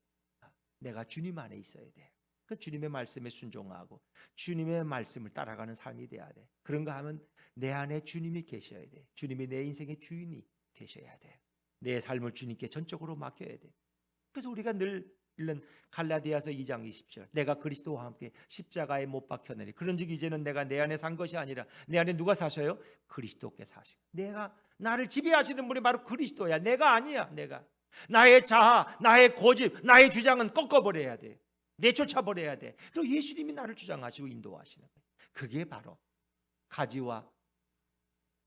내가 주님 안에 있어야 돼. 그 주님의 말씀에 순종하고 주님의 말씀을 따라가는 삶이 돼야 돼. 그런가 하면 내 안에 주님이 계셔야 돼. 주님이 내 인생의 주인이 되셔야 돼. 내 삶을 주님께 전적으로 맡겨야 돼. 그래서 우리가 늘 읽는 갈라디아서 2장 20절, 내가 그리스도와 함께 십자가에 못 박혀내리. 그런즉 이제는 내가 내 안에 산 것이 아니라 내 안에 누가 사셔요? 그리스도께 사시고. 내가 나를 지배하시는 분이 바로 그리스도야. 내가 아니야. 내가 나의 자아, 나의 고집, 나의 주장은 꺾어버려야 돼. 내쫓아버려야 돼. 그리고 예수님이 나를 주장하시고 인도하시는 거예요. 그게 바로 가지와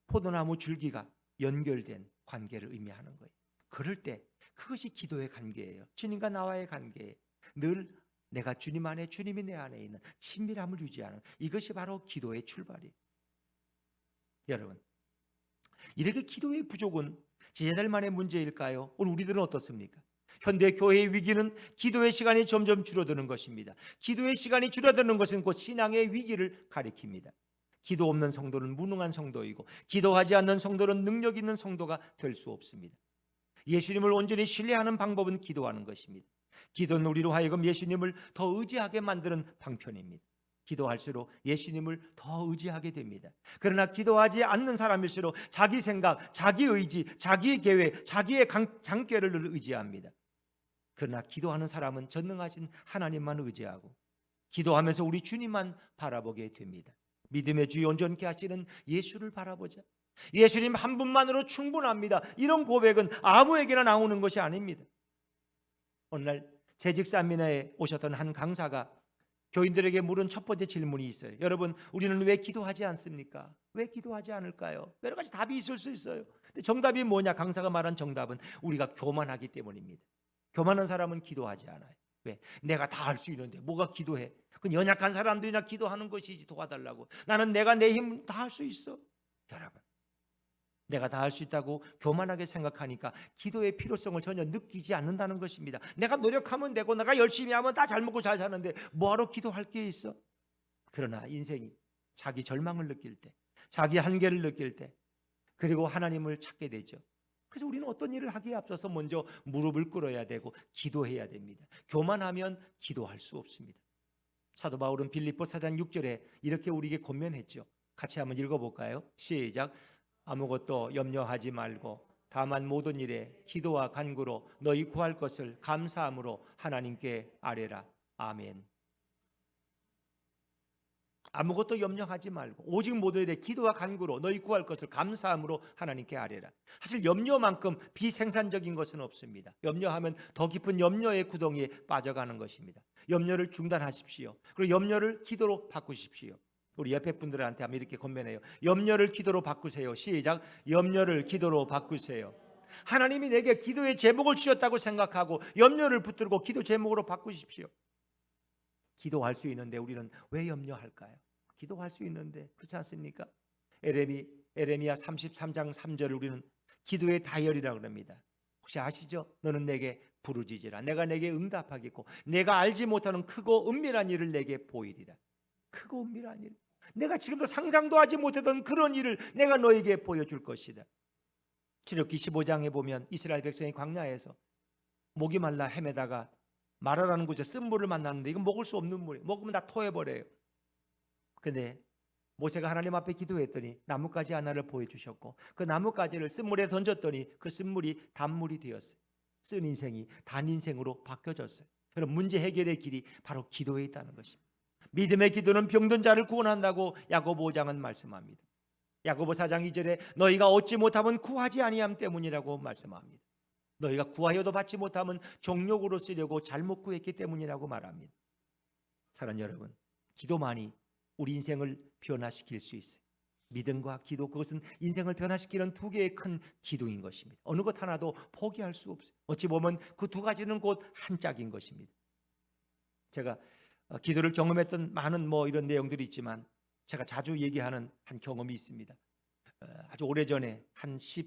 포도나무 줄기가 연결된 관계를 의미하는 거예요. 그럴 때 그것이 기도의 관계예요. 주님과 나와의 관계예요. 늘 내가 주님 안에, 주님이 내 안에 있는 친밀함을 유지하는, 이것이 바로 기도의 출발이에요. 여러분, 이렇게 기도의 부족은 제자들만의 문제일까요? 오늘 우리들은 어떻습니까? 현대 교회의 위기는 기도의 시간이 점점 줄어드는 것입니다. 기도의 시간이 줄어드는 것은 곧 신앙의 위기를 가리킵니다. 기도 없는 성도는 무능한 성도이고, 기도하지 않는 성도는 능력 있는 성도가 될 수 없습니다. 예수님을 온전히 신뢰하는 방법은 기도하는 것입니다. 기도는 우리로 하여금 예수님을 더 의지하게 만드는 방편입니다. 기도할수록 예수님을 더 의지하게 됩니다. 그러나 기도하지 않는 사람일수록 자기 생각, 자기 의지, 자기의 계획, 자기의 강결을 의지합니다. 그러나 기도하는 사람은 전능하신 하나님만 의지하고 기도하면서 우리 주님만 바라보게 됩니다. 믿음의 주 온전케 하시는 예수를 바라보자. 예수님 한 분만으로 충분합니다. 이런 고백은 아무에게나 나오는 것이 아닙니다. 오늘날 재직산민회에 오셨던 한 강사가 교인들에게 물은 첫 번째 질문이 있어요. 여러분, 우리는 왜 기도하지 않습니까? 왜 기도하지 않을까요? 여러 가지 답이 있을 수 있어요. 근데 정답이 뭐냐? 강사가 말한 정답은 우리가 교만하기 때문입니다. 교만한 사람은 기도하지 않아요. 왜? 내가 다 할 수 있는데 뭐가 기도해? 그건 연약한 사람들이나 기도하는 것이지, 도와달라고. 나는 내가 내 힘 다 할 수 있어. 여러분, 내가 다 할 수 있다고 교만하게 생각하니까 기도의 필요성을 전혀 느끼지 않는다는 것입니다. 내가 노력하면 되고 내가 열심히 하면 다 잘 먹고 잘 사는데 뭐하러 기도할 게 있어? 그러나 인생이 자기 절망을 느낄 때, 자기 한계를 느낄 때, 그리고 하나님을 찾게 되죠. 그래서 우리는 어떤 일을 하기에 앞서서 먼저 무릎을 꿇어야 되고 기도해야 됩니다. 교만하면 기도할 수 없습니다. 사도 바울은 빌립보 4장 6절에 이렇게 우리에게 권면했죠. 같이 한번 읽어볼까요? 시작. 아무것도 염려하지 말고 다만 모든 일에 기도와 간구로 너희 구할 것을 감사함으로 하나님께 아뢰라. 아멘. 아무것도 염려하지 말고 오직 모든 일에 기도와 간구로 너희 구할 것을 감사함으로 하나님께 아뢰라. 사실 염려만큼 비생산적인 것은 없습니다. 염려하면 더 깊은 염려의 구덩이에 빠져가는 것입니다. 염려를 중단하십시오. 그리고 염려를 기도로 바꾸십시오. 우리 옆에 분들한테 한번 이렇게 권면해요. 염려를 기도로 바꾸세요. 시작. 염려를 기도로 바꾸세요. 하나님이 내게 기도의 제목을 주셨다고 생각하고 염려를 붙들고 기도 제목으로 바꾸십시오. 기도할 수 있는데 우리는 왜 염려할까요? 기도할 수 있는데 그렇지 않습니까? 에레미야 33장 3절을 우리는 기도의 다이어리라고 합니다. 혹시 아시죠? 너는 내게 부르짖으라. 내가 내게 응답하겠고 내가 알지 못하는 크고 은밀한 일을 내게 보이리라. 크고 은밀한 일, 내가 지금도 상상도 하지 못했던 그런 일을 내가 너에게 보여줄 것이다. 출애굽기 15장에 보면 이스라엘 백성이 광야에서 목이 말라 헤매다가 마라라는 곳에 쓴물을 만났는데 이건 먹을 수 없는 물이에요. 먹으면 다 토해버려요. 근데 모세가 하나님 앞에 기도했더니 나뭇가지 하나를 보여주셨고 그 나뭇가지를 쓴물에 던졌더니 그 쓴물이 단물이 되었어요. 쓴 인생이 단 인생으로 바뀌어졌어요. 그럼 문제 해결의 길이 바로 기도에 있다는 것입니다. 믿음의 기도는 병든 자를 구원한다고 야고보 5장은 말씀합니다. 야고보 4장 2절에 너희가 얻지 못하면 구하지 아니함 때문이라고 말씀합니다. 너희가 구하여도 받지 못하면 정욕으로 쓰려고 잘못 구했기 때문이라고 말합니다. 사랑하는 여러분, 기도만이 우리 인생을 변화시킬 수 있어요. 믿음과 기도, 그것은 인생을 변화시키는 두 개의 큰 기둥인 것입니다. 어느 것 하나도 포기할 수 없어요. 어찌 보면 그 두 가지는 곧 한 짝인 것입니다. 제가 기도를 경험했던 많은 이런 내용들이 있지만 제가 자주 얘기하는 한 경험이 있습니다. 아주 오래전에 한 4,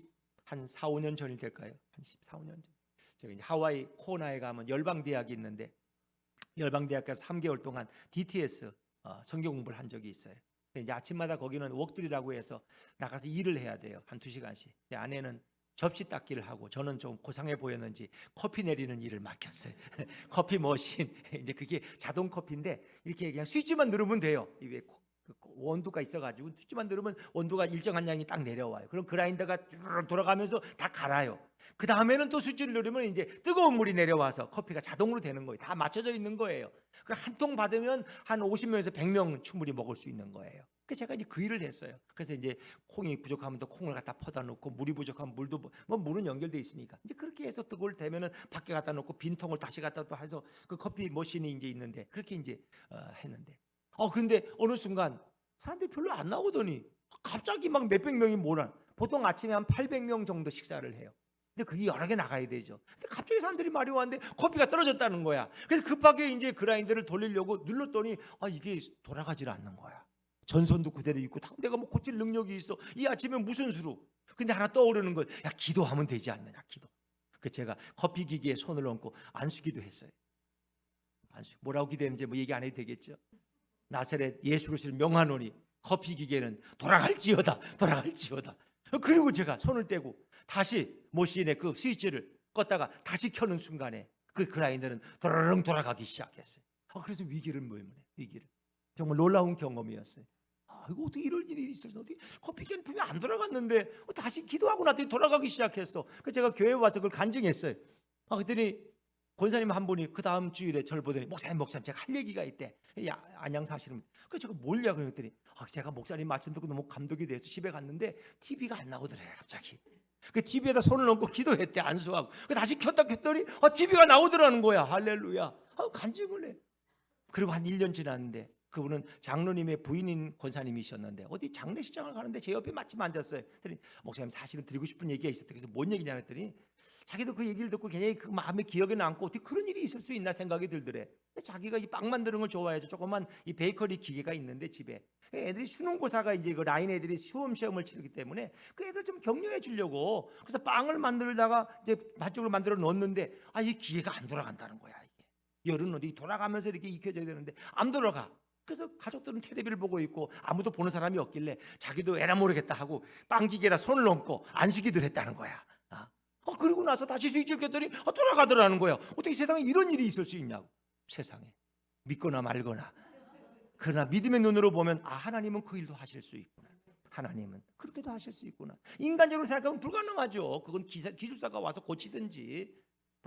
5년 전이 될까요? 한 14, 5년 전. 제가 이제 하와이 코나에 가면 열방대학이 있는데 열방대학교에서 3개월 동안 DTS 성경 공부를 한 적이 있어요. 이제 아침마다 거기는 웍들이라고 해서 나가서 일을 해야 돼요. 한 2시간씩. 아내는 접시 닦기를 하고 저는 좀 고상해 보였는지 커피 내리는 일을 맡겼어요. 커피 머신, 이제 그게 자동 커피인데 이렇게 그냥 스위치만 누르면 돼요. 이게 원두가 있어가지고 스위치만 누르면 원두가 일정한 양이 딱 내려와요. 그럼 그라인더가 돌아가면서 다 갈아요. 그 다음에는 또 스위치를 누르면 이제 뜨거운 물이 내려와서 커피가 자동으로 되는 거예요. 다 맞춰져 있는 거예요. 한 통 받으면 한 50명에서 100명 충분히 먹을 수 있는 거예요. 그래서 제가 이제 그 일을 했어요. 그래서 이제 콩이 부족하면 또 콩을 갖다 퍼다 놓고 물이 부족하면 물도 물은 연결돼 있으니까 이제 그렇게 해서 그걸 되면은 밖에 갖다 놓고 빈 통을 다시 갖다 또 해서 그 커피 머신이 이제 있는데 그렇게 이제 했는데 근데 어느 순간 사람들이 별로 안 나오더니 갑자기 막 몇백 명이 모나. 보통 아침에 한 800명 정도 식사를 해요. 근데 그게 여러 개 나가야 되죠. 근데 갑자기 사람들이 말이 왔는데 커피가 떨어졌다는 거야. 그래서 급하게 이제 그라인더를 돌리려고 눌렀더니 이게 돌아가질 않는 거야. 전선도 그대로 있고 내가 고칠 능력이 있어. 이 아침에 무슨 수로? 근데 하나 떠오르는 거야. 야, 기도하면 되지 않느냐, 기도. 그 제가 커피 기계에 손을 얹고 안수기도 했어요. 뭐라고 기도했는지 얘기 안 해도 되겠죠. 나사렛 예수 그리스도를 명하노니 커피 기계는 돌아갈지어다. 그리고 제가 손을 떼고 다시 모신의 그 스위치를 껐다가 다시 켜는 순간에 그 그라인더는 도라릉 돌아가기 시작했어요. 그래서 위기를 정말 놀라운 경험이었어요. 이거 어떻게 이럴 일이 있어서 어떻게 커피 기계는 분명히 안 돌아갔는데 다시 기도하고 나더니 돌아가기 시작했어. 그래서 제가 교회에 와서 그걸 간증했어요. 그랬더니 권사님 한 분이 그 다음 주일에 저를 보더니 목사님 제가 할 얘기가 있대. 안양 사시는. 그래서 제가 뭐냐 그랬더니 제가 목사님 말씀 듣고 너무 감동이 돼서 집에 갔는데 TV가 안 나오더래요. 갑자기 그 TV에다 손을 얹고 기도했대. 안수하고 다시 켰더니 TV가 나오더라는 거야. 할렐루야. 간증을 해. 그리고 한 1년 지났는데 그분은 장로님의 부인인 권사님이셨는데 어디 장례식장을 가는데 제 옆에 마침 앉았어요. 그랬더니 목사님 사실은 드리고 싶은 얘기가 있었대. 그래서 뭔 얘기냐 했더니 자기도 그 얘기를 듣고 굉장히 그 마음에 기억에 남고 어떻게 그런 일이 있을 수 있나 생각이 들더래. 자기가 이 빵 만드는 걸 좋아해서 조그만 이 베이커리 기계가 있는데 집에 애들이 수능고사가 이제 그 라인 애들이 시험을 치르기 때문에 그 애들 좀 격려해 주려고 그래서 빵을 만들다가 이제 밭쪽을 만들어 놓는데 이 기계가 안 돌아간다는 거야. 이게 열은 어디 돌아가면서 이렇게 익혀져야 되는데 안 돌아가. 그래서 가족들은 텔레비를 보고 있고 아무도 보는 사람이 없길래 자기도 에라 모르겠다 하고 빵기계에다 손을 얹고 안수기도를 했다는 거야. 그리고 나서 다시 수익했더니 돌아가더라는 거야. 어떻게 세상에 이런 일이 있을 수 있냐고. 세상에 믿거나 말거나. 그러나 믿음의 눈으로 보면 하나님은 그 일도 하실 수 있구나. 하나님은 그렇게도 하실 수 있구나. 인간적으로 생각하면 불가능하죠. 그건 기술사가 와서 고치든지.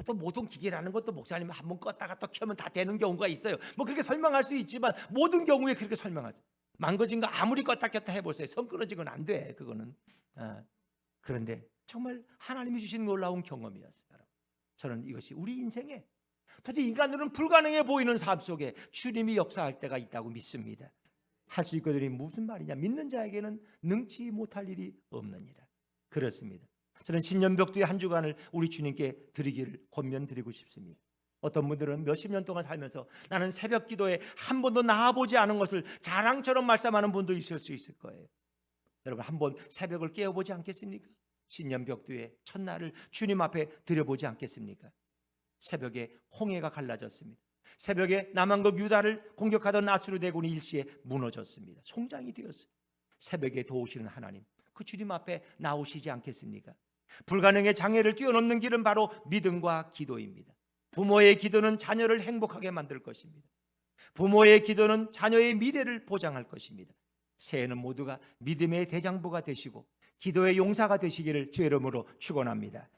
또 모든 기계라는 것도 목사님이 한번 껐다가 또 켜면 다 되는 경우가 있어요. 뭐 그렇게 설명할 수 있지만 모든 경우에 그렇게 설명하죠. 망가진 거 아무리 껐다 켰다 해보세요. 선 끊어진 건 안 돼. 그거는. 그런데 정말 하나님이 주신 놀라운 경험이었어요. 저는 이것이 우리 인생에 도대체 인간들은 불가능해 보이는 삶 속에 주님이 역사할 때가 있다고 믿습니다. 할 수 있거든요. 무슨 말이냐. 믿는 자에게는 능치 못할 일이 없느니라. 그렇습니다. 저는 신년벽두의 한 주간을 우리 주님께 드리기를 권면드리고 싶습니다. 어떤 분들은 몇십 년 동안 살면서 나는 새벽 기도에 한 번도 나와보지 않은 것을 자랑처럼 말씀하는 분도 있을 수 있을 거예요. 여러분 한번 새벽을 깨어보지 않겠습니까? 신년벽두의 첫날을 주님 앞에 드려보지 않겠습니까? 새벽에 홍해가 갈라졌습니다. 새벽에 남한국 유다를 공격하던 아수르 대군이 일시에 무너졌습니다. 송장이 되었어요. 새벽에 도우시는 하나님, 그 주님 앞에 나오시지 않겠습니까? 불가능의 장애를 뛰어넘는 길은 바로 믿음과 기도입니다. 부모의 기도는 자녀를 행복하게 만들 것입니다. 부모의 기도는 자녀의 미래를 보장할 것입니다. 새해는 모두가 믿음의 대장부가 되시고 기도의 용사가 되시기를 주의 이름으로 축원합니다.